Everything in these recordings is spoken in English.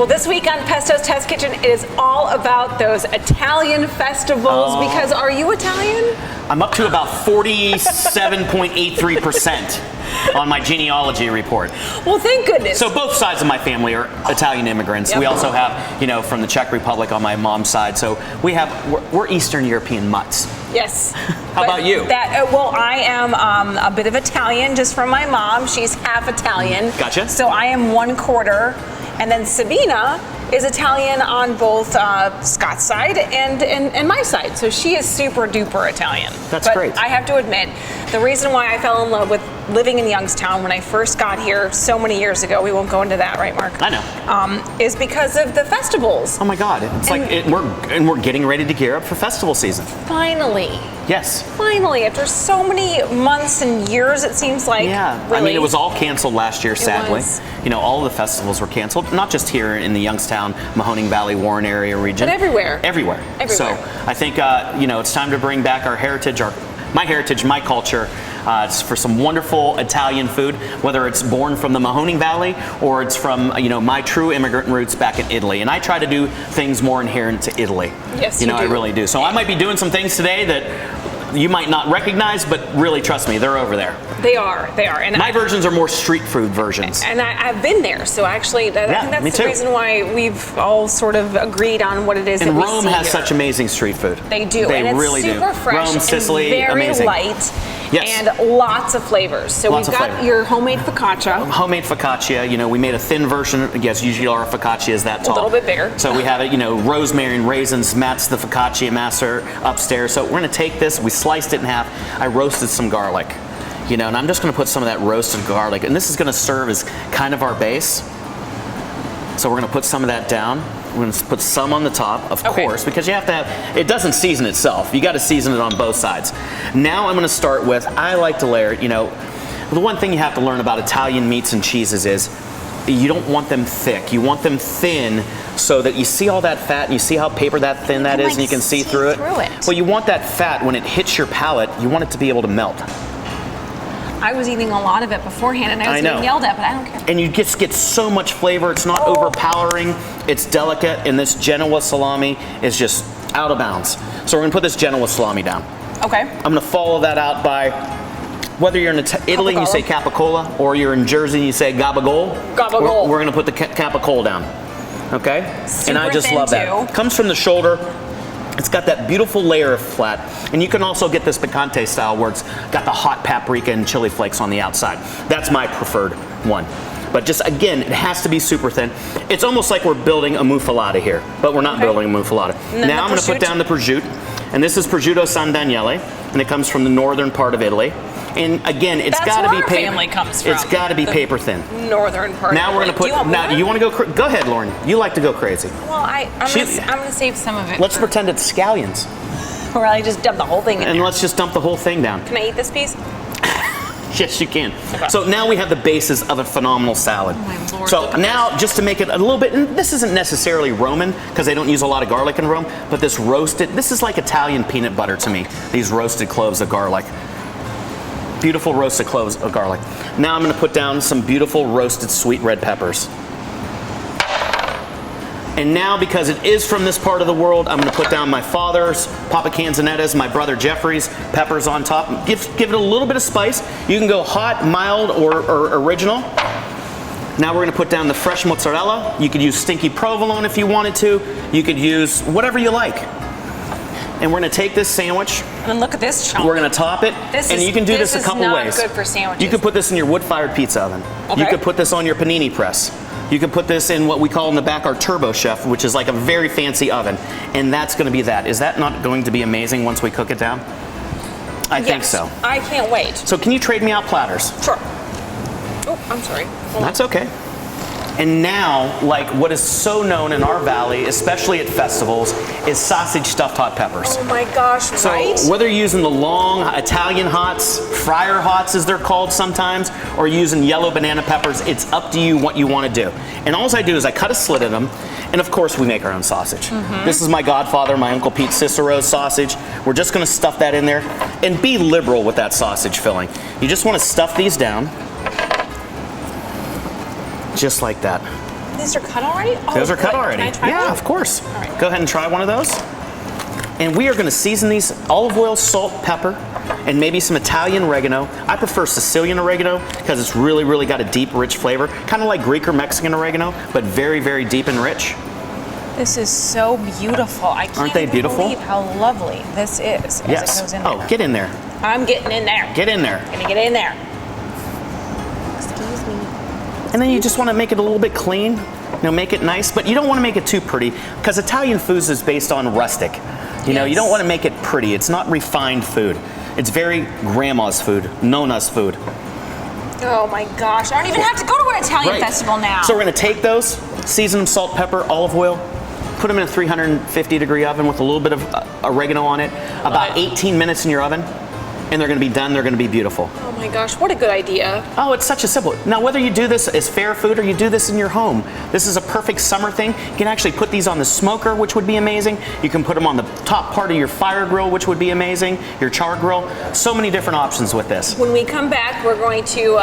Well, this week on Pesto's Test Kitchen, it is all about those Italian festivals. Because are you Italian? I'm up to about 47.83% on my genealogy report. Well, thank goodness. So both sides of my family are Italian immigrants. Yep. We also have, from the Czech Republic on my mom's side. So we're Eastern European mutts. Yes. How about you? Well, I am a bit of Italian just from my mom. She's half Italian. Gotcha. So I am 1/4. And then Sabina is Italian on both Scott's side and my side. So she is super duper Italian. That's but great. I have to admit, the reason why I fell in love with living in Youngstown when I first got here so many years ago, we won't go into that, right, Mark? I know. Is because of the festivals. Oh my God! It's we're getting ready to gear up for festival season. Finally. Yes. Finally, after so many months and years, it seems like. Yeah. Really. I mean, it was all canceled last year, sadly. was. All of the festivals were canceled, not just here in the Youngstown, Mahoning Valley, Warren area region. But everywhere. Everywhere. So I think, it's time to bring back our heritage, my heritage, my culture. It's for some wonderful Italian food, whether it's born from the Mahoning Valley or it's from, my true immigrant roots back in Italy. And I try to do things more inherent to Italy. Yes, you do. I really do. So I might be doing some things today that you might not recognize, but really, trust me, they're over there. They are. And my versions are more street food versions. And I've been there, so actually, I think that's the reason why we've all sort of agreed on what it is that we see. And Rome has such amazing street food. They do. They and it's really super do. fresh Rome, Sicily, and very amazing. light. Yes. And lots of flavors. So we've got your homemade focaccia. Homemade focaccia. We made a thin version. Yes, usually our focaccia is that tall. A little bit bigger. So we have it, rosemary and raisins. Matt's the focaccia master upstairs. So we're going to take this. We sliced it in half. I roasted some garlic. And I'm just going to put some of that roasted garlic. And this is going to serve as kind of our base. So we're going to put some of that down. We're going to put some on the top, of course, because you have to have, it doesn't season itself. You got to season it on both sides. Now I'm going to start with, I like to layer, the one thing you have to learn about Italian meats and cheeses is you don't want them thick. You want them thin so that you see all that fat and you see how paper that thin that is and you can see through it. Well, you want that fat, when it hits your palate, you want it to be able to melt. I was eating a lot of it beforehand and I was getting yelled at, but I don't care. And you just get so much flavor. It's not overpowering. It's delicate. And this Genoa salami is just out of bounds. So we're going to put this Genoa salami down. Okay. I'm going to follow that out by, whether you're in Italy and you say capicola, or you're in Jersey and you say gabagool. Gabagool. We're going to put the capicola down. Okay? Super and I just thin love that. too. Comes from the shoulder. It's got that beautiful layer of flat. And you can also get this picante style where it's got the hot paprika and chili flakes on the outside. That's my preferred one. But just, again, it has to be super thin. It's almost like we're building a muffalata here, but we're not building a muffalata. Now I'm going to put down the prosciutto. And this is prosciutto San Daniele, and it comes from the northern part of Italy. And again, it's got to be paper. Family comes from. It's got to be paper thin. Northern part. Now we're going to put. Do you want to go? Go ahead, Lauren. You like to go crazy. Well, I'm going to save some of it. Let's pretend it's scallions. Or I just dump the whole thing in And there. let's just dump the whole thing down. Can I eat this piece? Yes, you can. Okay. So now we have the basis of a phenomenal salad. Oh my Lord, so now, just to make it a little bit, and this isn't necessarily Roman, because they don't use a lot of garlic in Rome, but this is like Italian peanut butter to me, these roasted cloves of garlic. Beautiful roasted cloves of garlic. Now I'm going to put down some beautiful roasted sweet red peppers. And now, because it is from this part of the world, I'm going to put down my father's, Papa Canzonetta's, my brother Jeffrey's peppers on top. Give it a little bit of spice. You can go hot, mild, or original. Now we're going to put down the fresh mozzarella. You could use stinky provolone if you wanted to. You could use whatever you like. And we're going to take this sandwich. And look at this chunk. We're going to top it. You can do this a couple ways. This is not good for sandwiches. You could put this in your wood-fired pizza oven. Okay. You could put this on your panini press. You can put this in what we call in the back our Turbo Chef, which is like a very fancy oven. And that's going to be that. Is that not going to be amazing once we cook it down? I think so. I can't wait. So can you trade me out platters? Sure. Oh, I'm sorry. That's okay. And now, like what is so known in our valley, especially at festivals, is sausage stuffed hot peppers. Oh my gosh, right? So whether you're using the long Italian hots, fryer hots as they're called sometimes, or using yellow banana peppers, it's up to you what you want to do. And all I do is I cut a slit in them, and of course we make our own sausage. This is my godfather, my Uncle Pete Cicero's sausage. We're just going to stuff that in there, and be liberal with that sausage filling. You just want to stuff these down. Just like that. These are cut already? Oh, Those are cut good. already. Can I try Yeah, one? of course. All right. Go ahead and try one of those. And we are going to season these olive oil, salt, pepper, and maybe some Italian oregano. I prefer Sicilian oregano because it's really, really got a deep, rich flavor. Kind of like Greek or Mexican oregano, but very, very deep and rich. This is so beautiful. I can't Aren't they beautiful? believe how lovely this is as Yes. it goes in there. Oh, get in there. I'm getting in there. Get in there. Gonna get in there. Excuse me. And then you just want to make it a little bit clean, make it nice, but you don't want to make it too pretty because Italian foods is based on rustic. You Yes. don't want to make it pretty. It's not refined food. It's very grandma's food, Nona's food. Oh my gosh, I don't even have to go to an Italian festival now. So we're going to take those, season them, salt, pepper, olive oil, put them in a 350-degree oven with a little bit of oregano on it, about 18 minutes in your oven, and they're going to be done. They're going to be beautiful. Oh my gosh, what a good idea. Oh, it's such a simple. Now, whether you do this as fair food or you do this in your home, this is a perfect summer thing. You can actually put these on the smoker, which would be amazing. You can put them on the top part of your fire grill, which would be amazing, your char grill. So many different options with this. When we come back, we're going to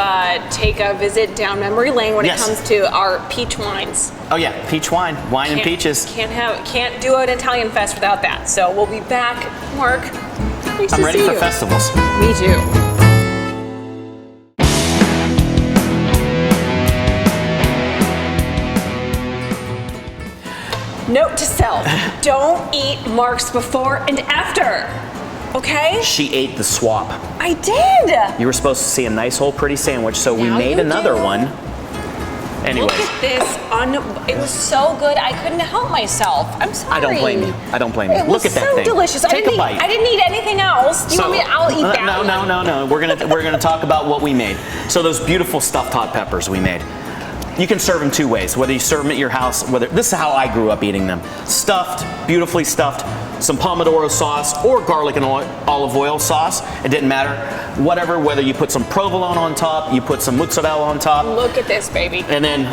take a visit down memory lane when it comes to our peach wines. Oh yeah, peach wine, and peaches. Can't do an Italian fest without that. So we'll be back. Mark, nice I'm to ready see for you. festivals. Me too. Note to self, don't eat Mark's before and after, okay? She ate the swap. I did! You were supposed to see a nice whole pretty sandwich, so we Now made you another do. one. Anyways, Look at this, it was so good, I couldn't help myself. I'm sorry. I don't blame you. I don't blame you. It Look was at that so thing. delicious. Take a bite. I didn't eat anything else. Do you want me to, I'll eat that one. No. We're gonna talk about what we made. So those beautiful stuffed hot peppers we made. You can serve them two ways. Whether you serve them at your house, this is how I grew up eating them. Stuffed, beautifully stuffed, some pomodoro sauce or garlic and olive oil sauce. It didn't matter. Whatever, whether you put some provolone on top, you put some mozzarella on top. Look at this, baby. And then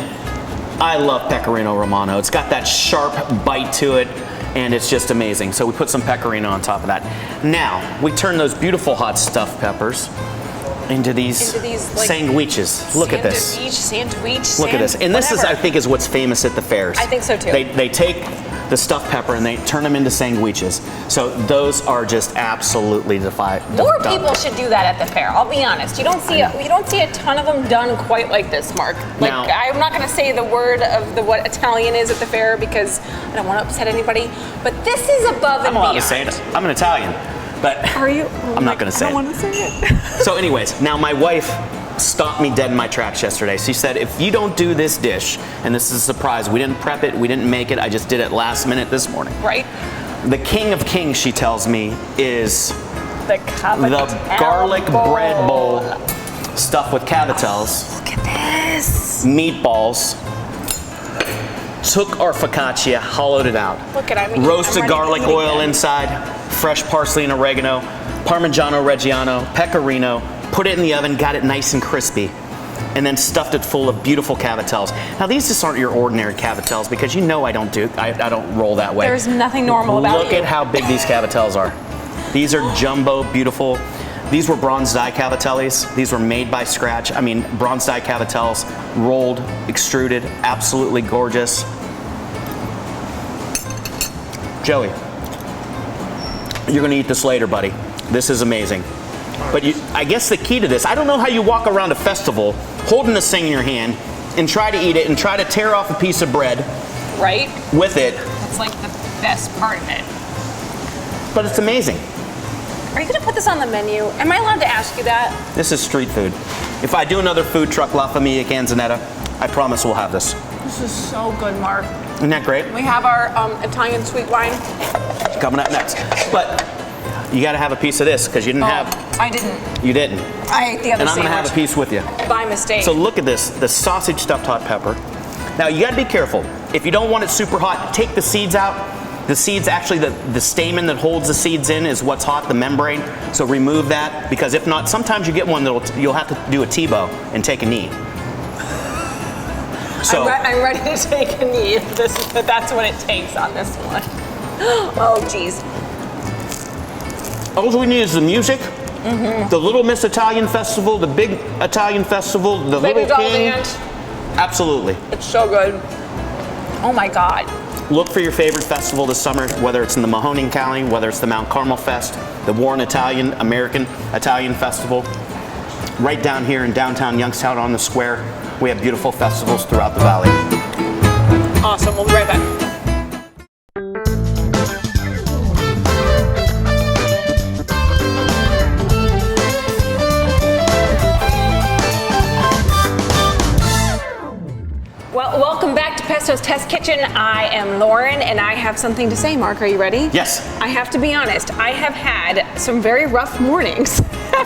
I love pecorino romano. It's got that sharp bite to it, and it's just amazing. So we put some pecorino on top of that. Now, we turn those beautiful hot stuffed peppers into these like, sandwiches. Look at this. Sandwich. Look at this. And this is, I think, is what's famous at the fairs. I think so too. They take the stuffed pepper and they turn them into sandwiches. So those are just absolutely More people should do that at the fair. I'll be honest. You don't see a ton of them done quite like this, Mark. Like Now, I'm not going to say the word of what Italian is at the fair because I don't want to upset anybody. But this is above and I'm allowed beyond. to say it. I'm an Italian, but Are you? I'm not going to say it. I don't want to say it. So anyways, now my wife stopped me dead in my tracks yesterday. She said, if you don't do this dish, and this is a surprise, we didn't prep it, we didn't make it, I just did it last minute this morning. Right. The king of kings, she tells me, is The garlic bread bowl stuffed with cavatelles, Look at this. meatballs, took our focaccia, hollowed it out. Look at it. I'm Roasted ready to garlic eat oil again. inside, fresh parsley and oregano, Parmigiano Reggiano, pecorino, put it in the oven, got it nice and crispy, and then stuffed it full of beautiful cavatelles. Now these just aren't your ordinary cavatelles because I don't roll that way. There's nothing normal about Look you. at how big these cavatelles are. These are jumbo, beautiful. These were bronze die cavatellis. These were made by scratch. I mean, bronze die cavatelles, rolled, extruded, absolutely gorgeous. Joey, you're gonna eat this later, buddy. This is amazing. But I guess the key to this, I don't know how you walk around a festival holding this thing in your hand and try to eat it and try to tear off a piece of bread Right? with it, That's like the best part of it. but it's amazing. Are you going to put this on the menu? Am I allowed to ask you that? This is street food. If I do another food truck, La Famiglia Canzonetta, I promise we'll have this. This is so good, Mark. Isn't that great? We have our Italian sweet wine. Coming up next. But you got to have a piece of this because you didn't I didn't. You didn't. I ate the other And I'm going to have a sandwich piece with you. by mistake. So look at this, the sausage stuffed hot pepper. Now you got to be careful. If you don't want it super hot, take the seeds out. The seeds, actually the stamen that holds the seeds in is what's hot, the membrane. So remove that because if not, sometimes you get one you'll have to do a Tebow and take a knee. So I'm ready to take a knee. That's what it takes on this one. Oh, geez. all we need is the music, the Little Miss Italian Festival, the big Italian Festival, the Baby Little doll King. band. Absolutely. It's so good. Oh my God. Look for your favorite festival this summer, whether it's in the Mahoning County, whether it's the Mount Carmel Fest, the Warren American Italian Festival. Right down here in downtown Youngstown on the square, we have beautiful festivals throughout the valley. Awesome. We'll be right back. Well, welcome back to Pesto's Test Kitchen. I am Lauren, and I have something to say. Mark, are you ready? Yes. I have to be honest. I have had some very rough mornings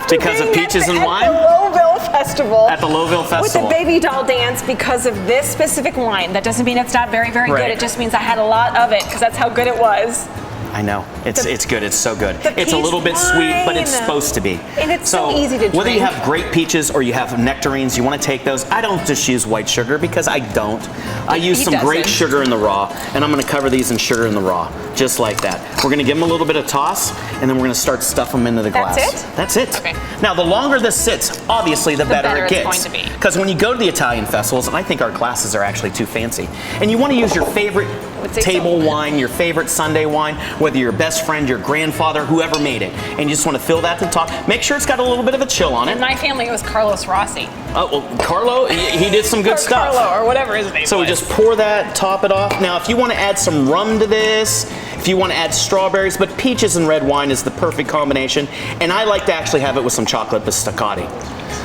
Because of peaches and wine? At the Lowville Festival. At the Lowville Festival. With the baby doll dance because of this specific wine. That doesn't mean it's not very, very Right. good. It just means I had a lot of it because that's how good it was. I know. It's good. It's so good. It's a peach little bit sweet, but it's wine. supposed to be. And it's so easy to drink. Whether you have great peaches or you have nectarines, you want to take those. I don't just use white sugar because I don't. I use He some great doesn't. sugar in the raw, and I'm going to cover these in sugar in the raw, just like that. We're going to give them a little bit of toss, and then we're going to start stuff them into the glass. That's it? That's it. Okay. Now, the longer this sits, obviously, the better it it's gets. going to be. Because when you go to the Italian festivals, and I think our glasses are actually too fancy, and you want to use your favorite would say table so. wine, your favorite Sunday wine, whether your best friend, your grandfather, whoever made it, and you just want to fill that to the top. Make sure it's got a little bit of a chill on it. In my family, it was Carlos Rossi. Oh, well, Carlo, he did some good Or stuff. Carlo, or whatever his name So we was. just pour that, top it off. Now, if you want to add some rum to this, if you want to add strawberries, but peaches and red wine is the perfect combination. And I like to actually have it with some chocolate biscotti.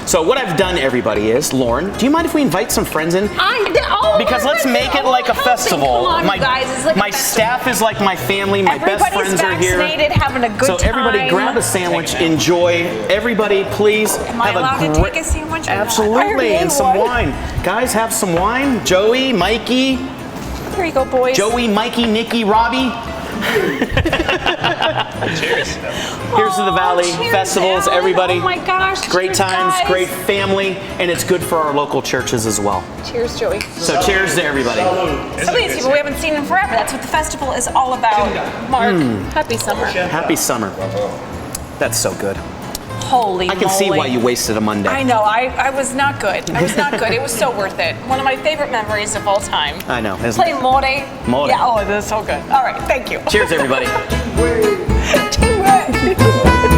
So what I've done, everybody, is, Lauren, do you mind if we invite some friends in? Because let's make it like a festival. Come on, you guys. It's like a my festival. staff is like my family. My best friends are here. Vaccinated, having a good So everybody time. grab a sandwich, enjoy. Everybody, please Am I have allowed a to great... take a sandwich or not? I Absolutely, really and some would. wine. Guys, have some wine. Joey, Mikey, Here you go, boys. Joey, Mikey, Nikki, Robbie. Cheers. Here's to the Valley cheers, Festivals, Alan. everybody. Oh my gosh. Great cheers, times, guys. great family, and it's good for our local churches as well. Cheers, Joey. So cheers to everybody. Some of these people we haven't seen in forever. That's what the festival is all about. Mark, happy summer. Happy summer. That's so good. Holy I can see moly. why you wasted a Monday. I know. I was not good. I was not good. It was so worth it. One of my favorite memories of all time. I know. Isn't Play it? More. More. Yeah, oh, it is so good. All right, thank you. Cheers, everybody. Teamwork.